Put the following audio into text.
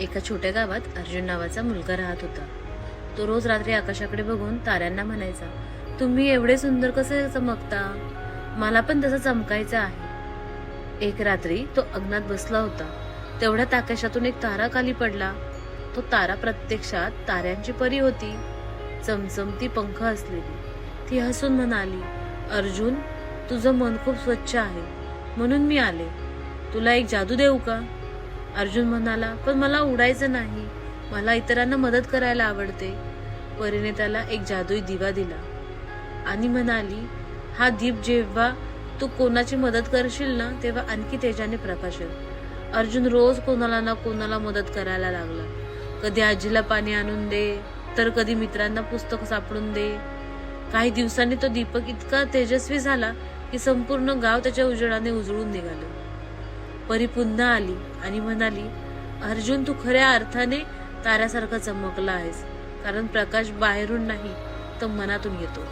एका छोट्या गावात अर्जुन नावाचा मुलगा राहत होता. तो रोज रात्री आकाशाकडे बघून ताऱ्यांना म्हणायचा, तुम्ही एवढे सुंदर कसे चमकता, मला पण तसं चमकायचं आहे. एक रात्री तो अंगणात बसला होता. तेवढ्यात आकाशातून एक तारा खाली पडला. तो तारा प्रत्यक्षात ताऱ्यांची परी होती, चमचमती पंख असलेली. ती हसून म्हणाली, अर्जुन, तुझं मन खूप स्वच्छ आहे म्हणून मी आले. तुला एक जादू देऊ का? अर्जुन म्हणाला, पण मला उडायचं नाही, मला इतरांना मदत करायला आवडते. परीने त्याला एक जादुई दिवा दिला आणि म्हणाली, हा दीप जेव्हा तू कोणाची मदत करशील ना, तेव्हा आणखी तेजाने प्रकाशेल. अर्जुन रोज कोणाला ना कोणाला मदत करायला लागला. कधी आजीला पाणी आणून दे, तर कधी मित्रांना पुस्तक सापडून दे. काही दिवसांनी तो दीपक इतका तेजस्वी झाला की संपूर्ण गाव त्याच्या उजेडाने उजळून निघाले. परी पुन्हा आली आणि म्हणाली, अर्जुन, तू खऱ्या अर्थाने ताऱ्यासारखा चमकला आहेस, कारण प्रकाश बाहेरून नाही तर मनातून येतो.